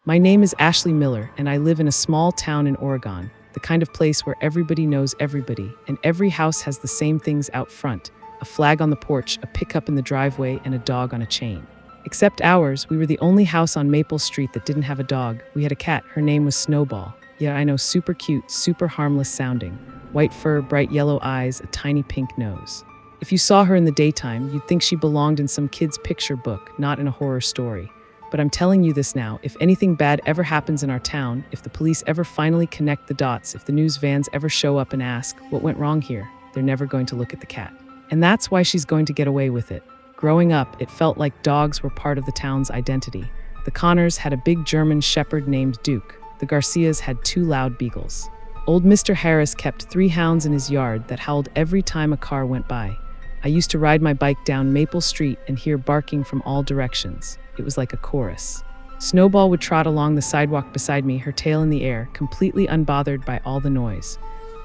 My name is Ashley Miller, and I live in a small town in Oregon, the kind of place where everybody knows everybody, and every house has the same things out front: a flag on the porch, a pickup in the driveway, and a dog on a chain. Except ours, we were the only house on Maple Street that didn't have a dog. We had a cat. Her name was Snowball. Yeah, I know, super cute, super harmless sounding. White fur, bright yellow eyes, a tiny pink nose. If you saw her in the daytime, you'd think she belonged in some kid's picture book, not in a horror story. But I'm telling you this now, if anything bad ever happens in our town, if the police ever finally connect the dots, if the news vans ever show up and ask, what went wrong here, they're never going to look at the cat. And that's why she's going to get away with it. Growing up, it felt like dogs were part of the town's identity. The Connors had a big German shepherd named Duke. The Garcias had 2 loud beagles. Old Mr. Harris kept 3 hounds in his yard that howled every time a car went by. I used to ride my bike down Maple Street and hear barking from all directions. It was like a chorus. Snowball would trot along the sidewalk beside me, her tail in the air, completely unbothered by all the noise.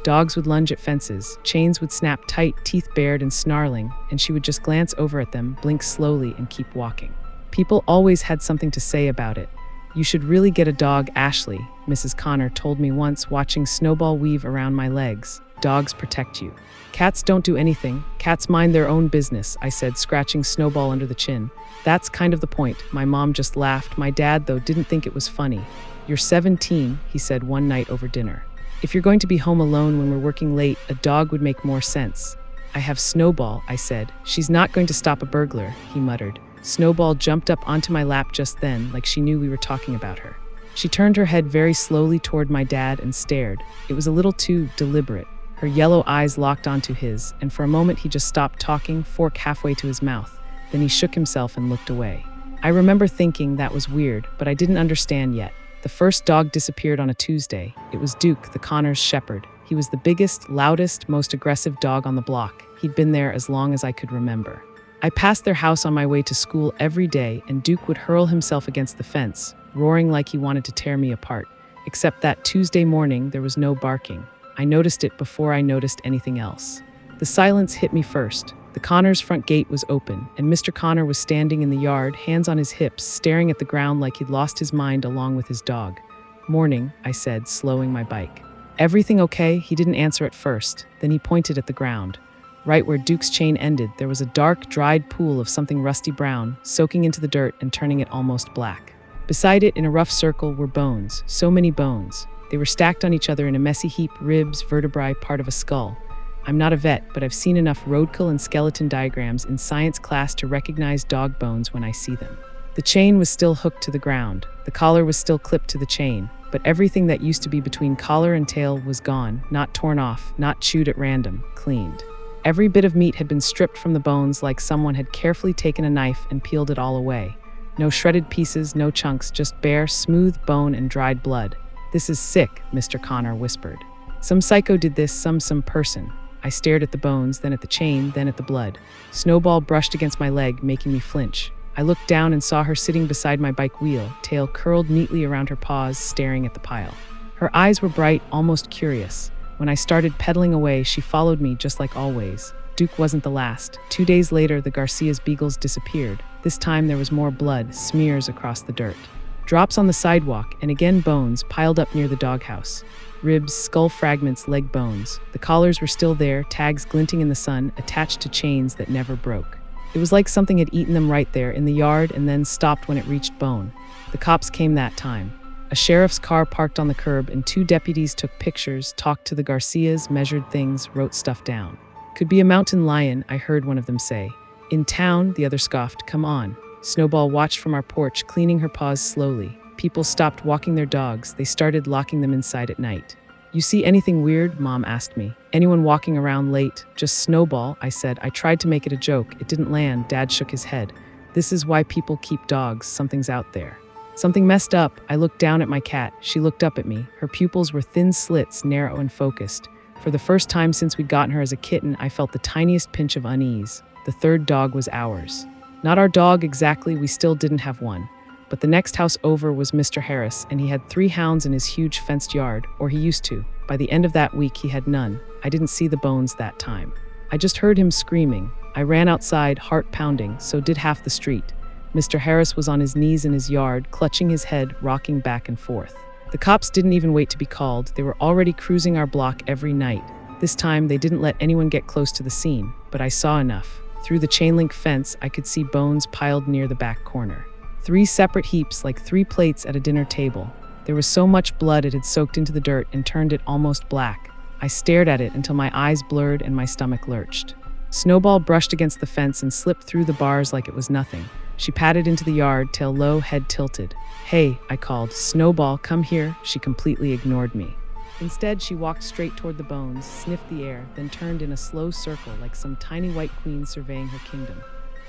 Dogs would lunge at fences, chains would snap tight, teeth bared and snarling, and she would just glance over at them, blink slowly, and keep walking. People always had something to say about it. You should really get a dog, Ashley, Mrs. Connor told me once, watching Snowball weave around my legs. Dogs protect you. Cats don't do anything. Cats mind their own business, I said, scratching Snowball under the chin. That's kind of the point. My mom just laughed. My dad, though, didn't think it was funny. You're 17, he said one night over dinner. If you're going to be home alone when we're working late, a dog would make more sense. I have Snowball, I said. She's not going to stop a burglar, he muttered. Snowball jumped up onto my lap just then, like she knew we were talking about her. She turned her head very slowly toward my dad and stared. It was a little too deliberate. Her yellow eyes locked onto his, and for a moment he just stopped talking, fork halfway to his mouth. Then he shook himself and looked away. I remember thinking that was weird, but I didn't understand yet. The first dog disappeared on a Tuesday. It was Duke, the Connors' shepherd. He was the biggest, loudest, most aggressive dog on the block. He'd been there as long as I could remember. I passed their house on my way to school every day, and Duke would hurl himself against the fence, roaring like he wanted to tear me apart. Except that Tuesday morning, there was no barking. I noticed it before I noticed anything else. The silence hit me first. The Connors' front gate was open, and Mr. Connor was standing in the yard, hands on his hips, staring at the ground like he'd lost his mind along with his dog. "Morning," I said, slowing my bike. "Everything okay?" He didn't answer at first. Then he pointed at the ground. Right where Duke's chain ended, there was a dark, dried pool of something rusty brown, soaking into the dirt and turning it almost black. Beside it, in a rough circle, were bones, so many bones. They were stacked on each other in a messy heap, ribs, vertebrae, part of a skull. I'm not a vet, but I've seen enough roadkill and skeleton diagrams in science class to recognize dog bones when I see them. The chain was still hooked to the ground. The collar was still clipped to the chain, but everything that used to be between collar and tail was gone, not torn off, not chewed at random, cleaned. Every bit of meat had been stripped from the bones like someone had carefully taken a knife and peeled it all away. No shredded pieces, no chunks, just bare, smooth bone and dried blood. "This is sick," Mr. Connor whispered. "Some psycho did this, some person." I stared at the bones, then at the chain, then at the blood. Snowball brushed against my leg, making me flinch. I looked down and saw her sitting beside my bike wheel, tail curled neatly around her paws, staring at the pile. Her eyes were bright, almost curious. When I started pedaling away, she followed me just like always. Duke wasn't the last. 2 days later, the Garcia's beagles disappeared. This time there was more blood, smears across the dirt. Drops on the sidewalk, and again bones piled up near the doghouse. Ribs, skull fragments, leg bones. The collars were still there, tags glinting in the sun, attached to chains that never broke. It was like something had eaten them right there in the yard and then stopped when it reached bone. The cops came that time. A sheriff's car parked on the curb and 2 deputies took pictures, talked to the Garcias, measured things, wrote stuff down. "Could be a mountain lion," I heard one of them say. "In town," the other scoffed. "Come on." Snowball watched from our porch, cleaning her paws slowly. People stopped walking their dogs. They started locking them inside at night. "You see anything weird?" Mom asked me. "Anyone walking around late?" "Just Snowball," I said. I tried to make it a joke. It didn't land. Dad shook his head. "This is why people keep dogs. Something's out there." Something messed up. I looked down at my cat. She looked up at me. Her pupils were thin slits, narrow and focused. For the first time since we'd gotten her as a kitten, I felt the tiniest pinch of unease. The 3rd dog was ours. Not our dog exactly, we still didn't have one. But the next house over was Mr. Harris, and he had 3 hounds in his huge fenced yard, or he used to. By the end of that week, he had none. I didn't see the bones that time. I just heard him screaming. I ran outside, heart pounding, so did half the street. Mr. Harris was on his knees in his yard, clutching his head, rocking back and forth. The cops didn't even wait to be called. They were already cruising our block every night. This time, they didn't let anyone get close to the scene, but I saw enough. Through the chain-link fence, I could see bones piled near the back corner. 3 separate heaps, like 3 plates at a dinner table. There was so much blood it had soaked into the dirt and turned it almost black. I stared at it until my eyes blurred and my stomach lurched. Snowball brushed against the fence and slipped through the bars like it was nothing. She padded into the yard, tail low, head tilted. "Hey," I called. "Snowball, come here." She completely ignored me. Instead, she walked straight toward the bones, sniffed the air, then turned in a slow circle like some tiny white queen surveying her kingdom.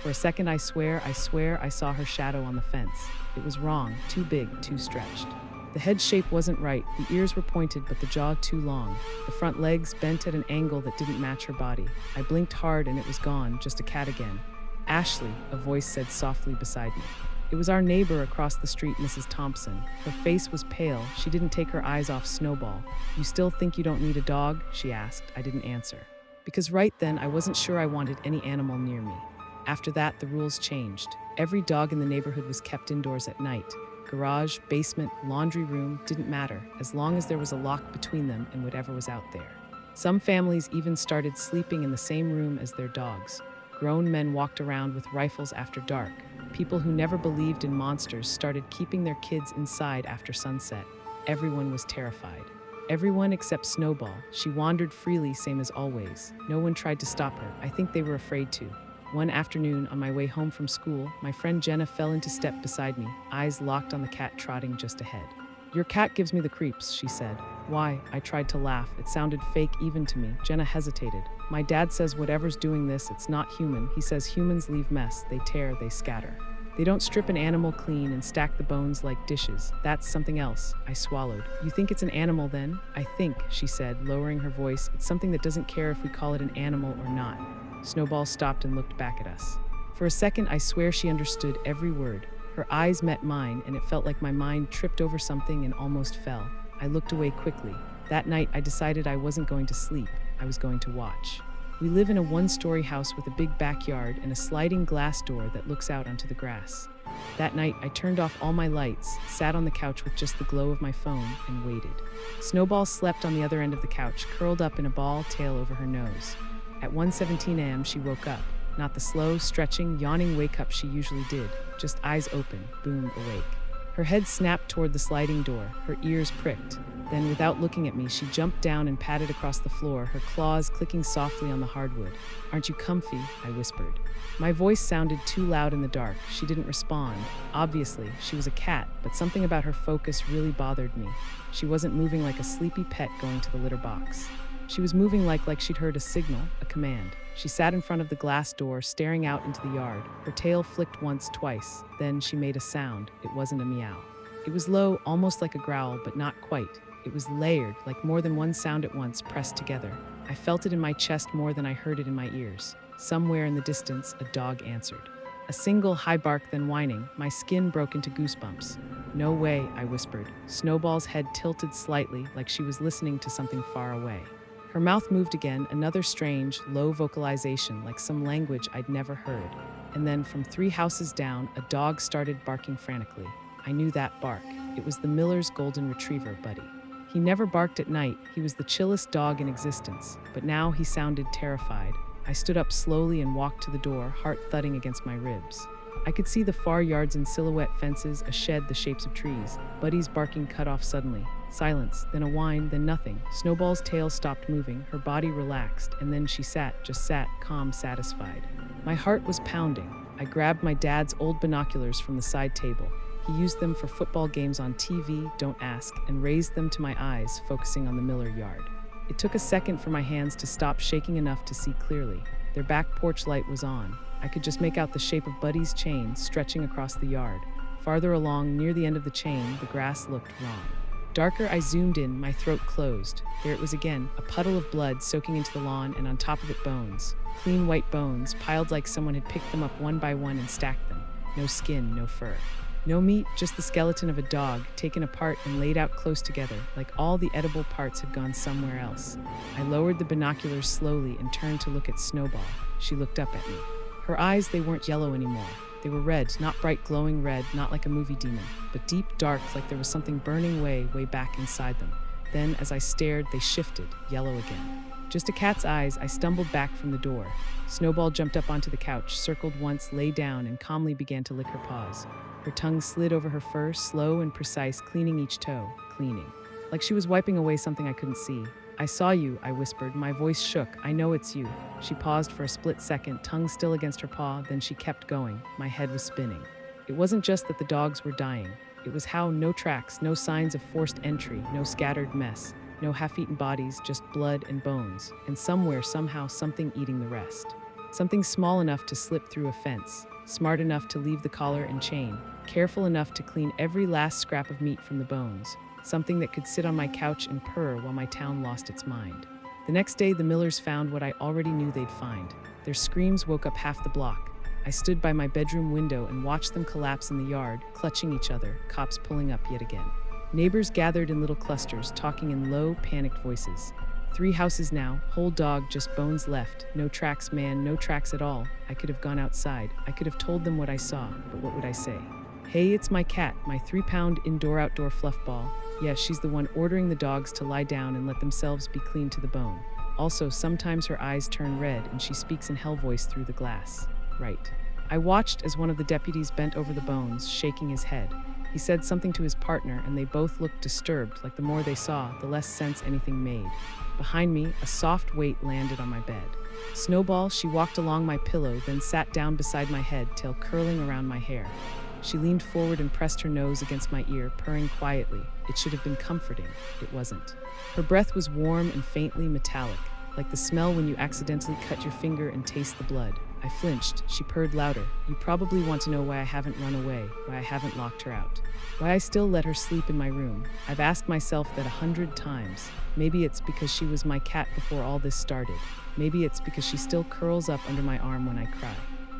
For a second, I swear I saw her shadow on the fence. It was wrong, too big, too stretched. The head shape wasn't right, the ears were pointed but the jaw too long. The front legs bent at an angle that didn't match her body. I blinked hard and it was gone, just a cat again. "Ashley," a voice said softly beside me. It was our neighbor across the street, Mrs. Thompson. Her face was pale. She didn't take her eyes off Snowball. "You still think you don't need a dog?" she asked. I didn't answer. Because right then, I wasn't sure I wanted any animal near me. After that, the rules changed. Every dog in the neighborhood was kept indoors at night. Garage, basement, laundry room, didn't matter, as long as there was a lock between them and whatever was out there. Some families even started sleeping in the same room as their dogs. Grown men walked around with rifles after dark. People who never believed in monsters started keeping their kids inside after sunset. Everyone was terrified. Everyone except Snowball. She wandered freely, same as always. No one tried to stop her. I think they were afraid to. One afternoon, on my way home from school, my friend Jenna fell into step beside me, eyes locked on the cat trotting just ahead. "Your cat gives me the creeps," she said. "Why?" I tried to laugh. It sounded fake even to me. Jenna hesitated. "My dad says whatever's doing this, it's not human. He says humans leave mess. They tear, they scatter. They don't strip an animal clean and stack the bones like dishes. That's something else." I swallowed. "You think it's an animal then?" "I think," she said, lowering her voice, "it's something that doesn't care if we call it an animal or not." Snowball stopped and looked back at us. For a second, I swear she understood every word. Her eyes met mine, and it felt like my mind tripped over something and almost fell. I looked away quickly. That night, I decided I wasn't going to sleep. I was going to watch. We live in a 1-story house with a big backyard and a sliding glass door that looks out onto the grass. That night, I turned off all my lights, sat on the couch with just the glow of my phone, and waited. Snowball slept on the other end of the couch, curled up in a ball, tail over her nose. At 1:17 a.m., she woke up. Not the slow, stretching, yawning wake-up she usually did, just eyes open, boom, awake. Her head snapped toward the sliding door, her ears pricked. Then, without looking at me, she jumped down and padded across the floor, her claws clicking softly on the hardwood. "Aren't you comfy?" I whispered. My voice sounded too loud in the dark. She didn't respond. Obviously, she was a cat, but something about her focus really bothered me. She wasn't moving like a sleepy pet going to the litter box. She was moving like she'd heard a signal, a command. She sat in front of the glass door, staring out into the yard. Her tail flicked once, twice. Then she made a sound. It wasn't a meow. It was low, almost like a growl, but not quite. It was layered, like more than one sound at once, pressed together. I felt it in my chest more than I heard it in my ears. Somewhere in the distance, a dog answered. A single high bark, then whining. My skin broke into goosebumps. "No way," I whispered. Snowball's head tilted slightly, like she was listening to something far away. Her mouth moved again, another strange, low vocalization, like some language I'd never heard. And then, from 3 houses down, a dog started barking frantically. I knew that bark. It was the miller's golden retriever, Buddy. He never barked at night. He was the chillest dog in existence. But now he sounded terrified. I stood up slowly and walked to the door, heart thudding against my ribs. I could see the far yards in silhouette, fences, a shed, the shapes of trees. Buddy's barking cut off suddenly. Silence, then a whine, then nothing. Snowball's tail stopped moving, her body relaxed, and then she just sat, calm, satisfied. My heart was pounding. I grabbed my dad's old binoculars from the side table. He used them for football games on TV, don't ask, and raised them to my eyes, focusing on the Miller yard. It took a second for my hands to stop shaking enough to see clearly. Their back porch light was on. I could just make out the shape of Buddy's chain stretching across the yard. Farther along, near the end of the chain, the grass looked wrong. Darker, I zoomed in, my throat closed. There it was again, a puddle of blood soaking into the lawn, and on top of it bones. Clean white bones, piled like someone had picked them up one by one and stacked them. No skin, no fur. No meat, just the skeleton of a dog, taken apart and laid out close together, like all the edible parts had gone somewhere else. I lowered the binoculars slowly and turned to look at Snowball. She looked up at me. Her eyes, they weren't yellow anymore. They were red, not bright glowing red, not like a movie demon, but deep dark, like there was something burning way back inside them. Then, as I stared, they shifted, yellow again. Just a cat's eyes, I stumbled back from the door. Snowball jumped up onto the couch, circled once, lay down, and calmly began to lick her paws. Her tongue slid over her fur, slow and precise, cleaning each toe, cleaning. Like she was wiping away something I couldn't see. "I saw you," I whispered. My voice shook. "I know it's you." She paused for a split second, tongue still against her paw, then she kept going. My head was spinning. It wasn't just that the dogs were dying. It was how no tracks, no signs of forced entry, no scattered mess, no half-eaten bodies, just blood and bones, and somewhere, somehow, something eating the rest. Something small enough to slip through a fence, smart enough to leave the collar and chain, careful enough to clean every last scrap of meat from the bones. Something that could sit on my couch and purr while my town lost its mind. The next day, the Millers found what I already knew they'd find. Their screams woke up half the block. I stood by my bedroom window and watched them collapse in the yard, clutching each other, cops pulling up yet again. Neighbors gathered in little clusters, talking in low, panicked voices. 3 houses now, whole dog, just bones left. No tracks, man, no tracks at all. I could have gone outside. I could have told them what I saw, but what would I say? "Hey, it's my cat, my 3-pound indoor-outdoor fluff ball." Yeah, she's the one ordering the dogs to lie down and let themselves be cleaned to the bone. Also, sometimes her eyes turn red and she speaks in hell voice through the glass. Right. I watched as one of the deputies bent over the bones, shaking his head. He said something to his partner and they both looked disturbed, like the more they saw, the less sense anything made. Behind me, a soft weight landed on my bed. Snowball, she walked along my pillow, then sat down beside my head, tail curling around my hair. She leaned forward and pressed her nose against my ear, purring quietly. It should have been comforting. It wasn't. Her breath was warm and faintly metallic, like the smell when you accidentally cut your finger and taste the blood. I flinched. She purred louder. "You probably want to know why I haven't run away, why I haven't locked her out, why I still let her sleep in my room. I've asked myself that 100 times. Maybe it's because she was my cat before all this started. Maybe it's because she still curls up under my arm when I cry.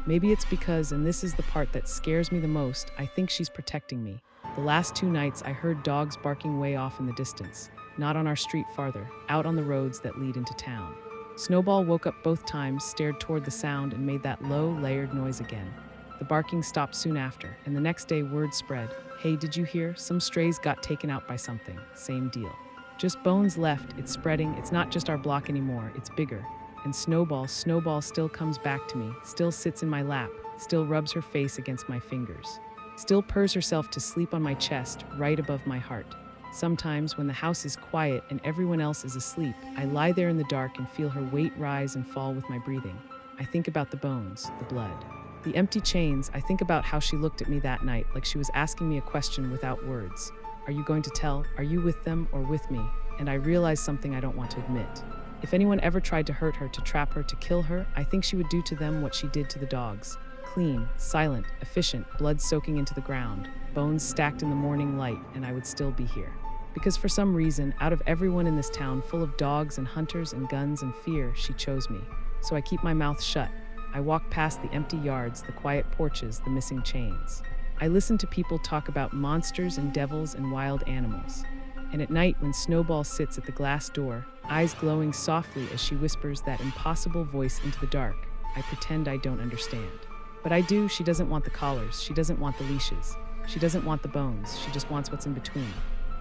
Maybe it's because, and this is the part that scares me the most, I think she's protecting me. The last 2 nights, I heard dogs barking way off in the distance, not on our street farther, out on the roads that lead into town. Snowball woke up both times, stared toward the sound, and made that low, layered noise again. The barking stopped soon after, and the next day word spread. "Hey, did you hear? Some strays got taken out by something." Same deal. Just bones left. It's spreading. It's not just our block anymore. It's bigger. And Snowball still comes back to me, still sits in my lap, still rubs her face against my fingers, still purrs herself to sleep on my chest, right above my heart. Sometimes, when the house is quiet and everyone else is asleep, I lie there in the dark and feel her weight rise and fall with my breathing. I think about the bones, the blood, the empty chains. I think about how she looked at me that night, like she was asking me a question without words. Are you going to tell? Are you with them or with me? And I realize something I don't want to admit. If anyone ever tried to hurt her, to trap her, to kill her, I think she would do to them what she did to the dogs. Clean, silent, efficient, blood soaking into the ground, bones stacked in the morning light, and I would still be here. Because for some reason, out of everyone in this town full of dogs and hunters and guns and fear, she chose me. So I keep my mouth shut. I walk past the empty yards, the quiet porches, the missing chains. I listen to people talk about monsters and devils and wild animals. And at night, when Snowball sits at the glass door, eyes glowing softly as she whispers that impossible voice into the dark, I pretend I don't understand. But I do. She doesn't want the collars. She doesn't want the leashes. She doesn't want the bones. She just wants what's in between.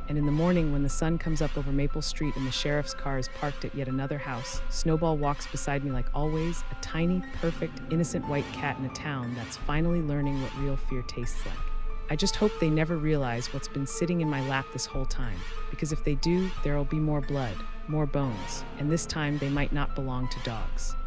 And in the morning, when the sun comes up over Maple Street and the sheriff's car is parked at yet another house, Snowball walks beside me like always, a tiny, perfect, innocent white cat in a town that's finally learning what real fear tastes like. I just hope they never realize what's been sitting in my lap this whole time, because if they do, there'll be more blood, more bones, and this time they might not belong to dogs.